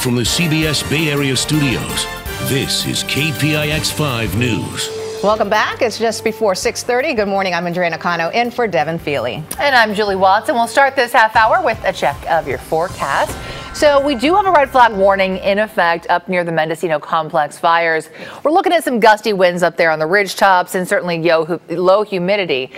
from the CBS Bay Area studios, this is KPIX 5 News. Welcome back. It's just before 6:30. Good morning. I'm Andrea Nakano in for Devin Feely. And I'm Julie Watts, and we'll start this half hour with a check of your forecast. So we do have a red flag warning in effect up near the Mendocino complex fires. We're looking at some gusty winds up there on the ridge tops and certainly low humidity.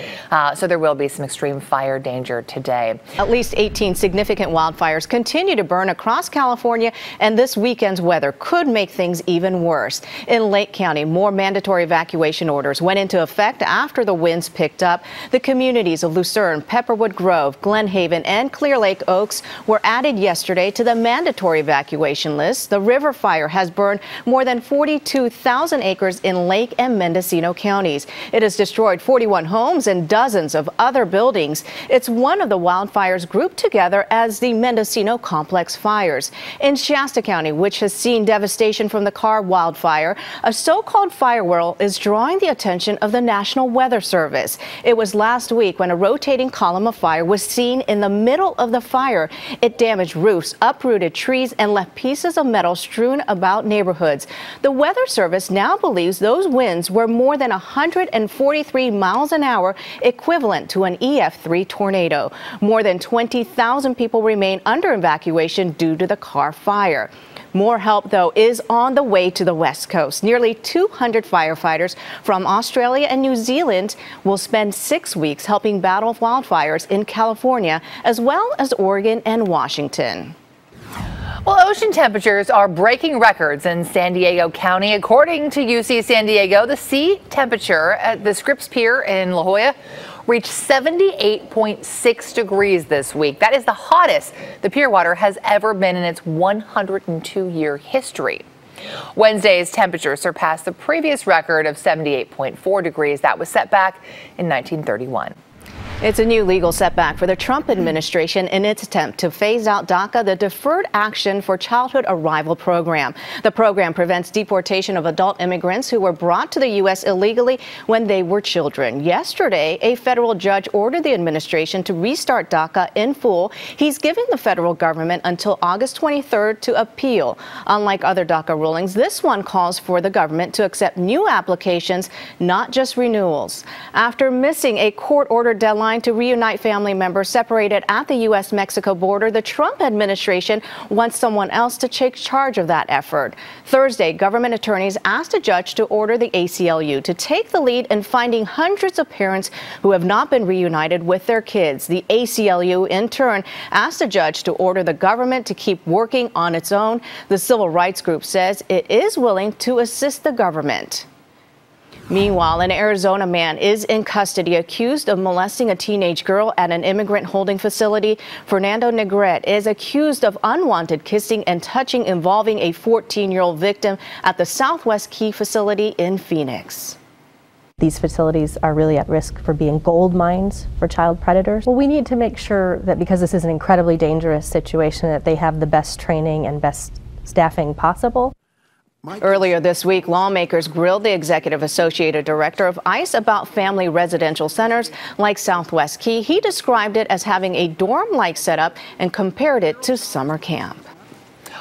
So there will be some extreme fire danger today. At least 18 significant wildfires continue to burn across California, and this weekend's weather could make things even worse. In Lake County, more mandatory evacuation orders went into effect after the winds picked up. The communities of Lucerne, Pepperwood Grove, Glen Haven, and Clear Lake Oaks were added yesterday to the mandatory evacuation list. The river fire has burned more than 42,000 acres in Lake and Mendocino counties. It has destroyed 41 homes and dozens of other buildings. It's one of the wildfires grouped together as the Mendocino complex fires. In Shasta County, which has seen devastation from the Carr wildfire, a so-called fire whirl is drawing the attention of the National Weather Service. It was last week when a rotating column of fire was seen in the middle of the fire. It damaged roofs, uprooted trees, and left pieces of metal strewn about neighborhoods. The Weather Service now believes those winds were more than 143 miles an hour, equivalent to an EF3 tornado. More than 20,000 people remain under evacuation due to the Carr fire. More help, though, is on the way to the West Coast. Nearly 200 firefighters from Australia and New Zealand will spend 6 weeks helping battle wildfires in California, as well as Oregon and Washington. Well, ocean temperatures are breaking records in San Diego County. According to UC San Diego, the sea temperature at the Scripps Pier in La Jolla reached 78.6 degrees this week. That is the hottest the pier water has ever been in its 102-year history. Wednesday's temperature surpassed the previous record of 78.4 degrees that was set back in 1931. It's a new legal setback for the Trump administration in its attempt to phase out DACA, the Deferred Action for Childhood Arrival program. The program prevents deportation of adult immigrants who were brought to the U.S. illegally when they were children. Yesterday, a federal judge ordered the administration to restart DACA in full. He's giving the federal government until August 23rd to appeal. Unlike other DACA rulings, this one calls for the government to accept new applications, not just renewals. After missing a court-ordered deadline to reunite family members separated at the U.S.-Mexico border, the Trump administration wants someone else to take charge of that effort. Thursday, government attorneys asked a judge to order the ACLU to take the lead in finding hundreds of parents who have not been reunited with their kids. The ACLU, in turn, asked a judge to order the government to keep working on its own. The civil rights group says it is willing to assist the government. Meanwhile, an Arizona man is in custody accused of molesting a teenage girl at an immigrant holding facility. Fernando Negrete is accused of unwanted kissing and touching involving a 14-year-old victim at the Southwest Key facility in Phoenix. These facilities are really at risk for being gold mines for child predators. Well, we need to make sure that because this is an incredibly dangerous situation, that they have the best training and best staffing possible. Earlier this week, lawmakers grilled the executive associated director of ICE about family residential centers like Southwest Key. He described it as having a dorm-like setup and compared it to summer camp.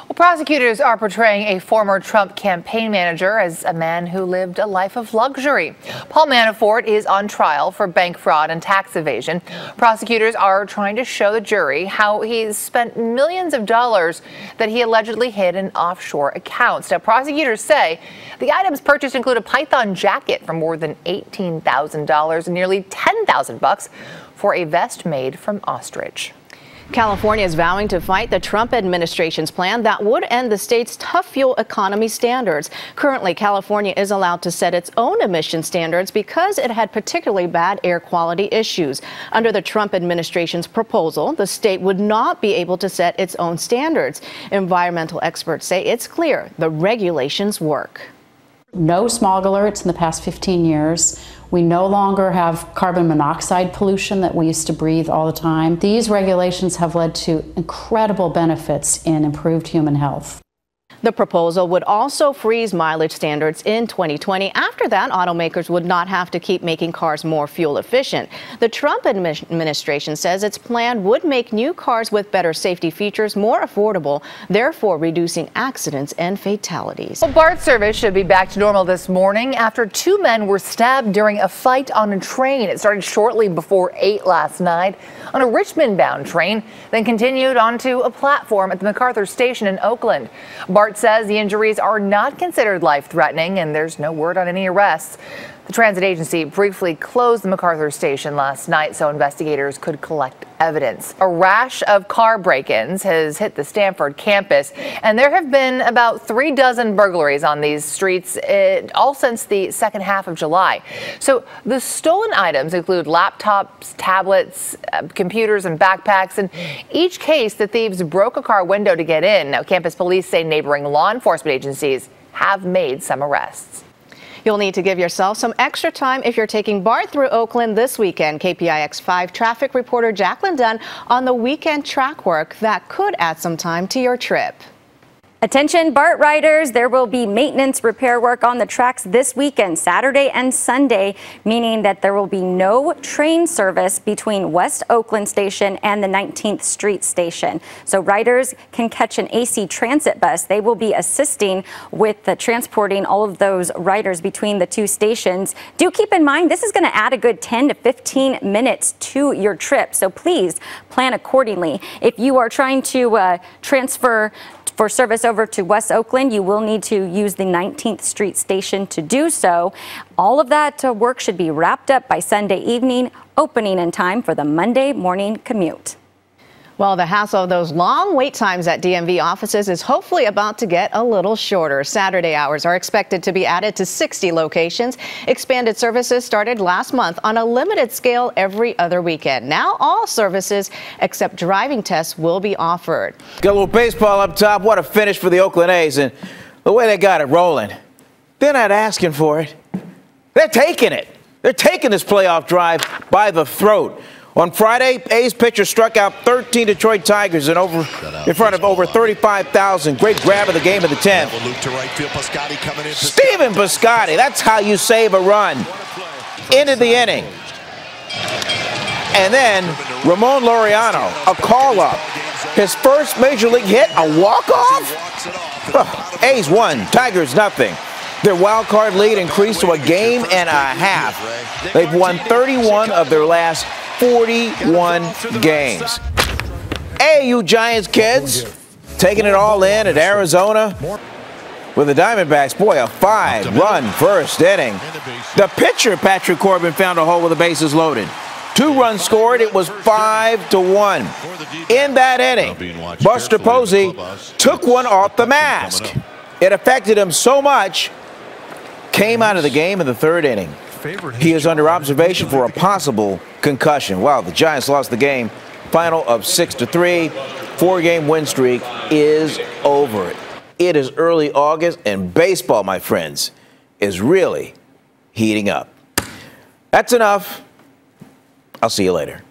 Well, prosecutors are portraying a former Trump campaign manager as a man who lived a life of luxury. Paul Manafort is on trial for bank fraud and tax evasion. Prosecutors are trying to show the jury how he's spent millions of dollars that he allegedly hid in offshore accounts. Now, prosecutors say the items purchased include a Python jacket for more than $18,000 and nearly $10,000 for a vest made from ostrich. California is vowing to fight the Trump administration's plan that would end the state's tough fuel economy standards. Currently, California is allowed to set its own emission standards because it had particularly bad air quality issues. Under the Trump administration's proposal, the state would not be able to set its own standards. Environmental experts say it's clear the regulations work. No smog alerts in the past 15 years. We no longer have carbon monoxide pollution that we used to breathe all the time. These regulations have led to incredible benefits in improved human health. The proposal would also freeze mileage standards in 2020. After that, automakers would not have to keep making cars more fuel efficient. The Trump administration says its plan would make new cars with better safety features more affordable, therefore reducing accidents and fatalities. Well, BART service should be back to normal this morning after 2 men were stabbed during a fight on a train. It started shortly before 8 last night on a Richmond-bound train, then continued onto a platform at the MacArthur station in Oakland. BART says the injuries are not considered life-threatening and there's no word on any arrests. The transit agency briefly closed the MacArthur station last night so investigators could collect evidence. A rash of car break-ins has hit the Stanford campus, and there have been about 3 dozen burglaries on these streets, all since the second half of July. So the stolen items include laptops, tablets, computers, and backpacks. In each case, the thieves broke a car window to get in. Now, campus police say neighboring law enforcement agencies have made some arrests. You'll need to give yourself some extra time if you're taking BART through Oakland this weekend. KPIX 5 traffic reporter Jacqueline Dunn on the weekend track work that could add some time to your trip. Attention BART riders, there will be maintenance repair work on the tracks this weekend, Saturday and Sunday, meaning that there will be no train service between West Oakland Station and the 19th Street Station. So riders can catch an AC transit bus. They will be assisting with transporting all of those riders between the 2 stations. Do keep in mind, this is going to add a good 10 to 15 minutes to your trip, so please plan accordingly. If you are trying to transfer for service over to West Oakland, you will need to use the 19th Street Station to do so. All of that work should be wrapped up by Sunday evening, opening in time for the Monday morning commute. Well, the hassle of those long wait times at DMV offices is hopefully about to get a little shorter. Saturday hours are expected to be added to 60 locations. Expanded services started last month on a limited scale every other weekend. Now all services except driving tests will be offered. Got a little baseball up top. What a finish for the Oakland A's, and the way they got it rolling. They're not asking for it. They're taking it. They're taking this playoff drive by the throat. On Friday, A's pitcher struck out 13 Detroit Tigers in front of over 35,000. Great grab of the game of the 10th. Stephen Piscotty, that's how you save a run. Into the inning. And then Ramon Laureano, a call-up. His first major league hit, a walk-off? Oh, A's won, Tigers nothing. Their wild card lead increased to a game and a half. They've won 31 of their last 41 games. Hey, you Giants kids, taking it all in at Arizona with the Diamondbacks. Boy, a 5-run first inning. The pitcher, Patrick Corbin, found a hole with the bases loaded. 2 runs scored. It was 5-1. In that inning, Buster Posey took one off the mask. It affected him so much, came out of the game in the 3rd inning. He is under observation for a possible concussion. Wow, the Giants lost the game. Final of 6-3. 4-game win streak is over. It is early August, and baseball, my friends, is really heating up. That's enough. I'll see you later.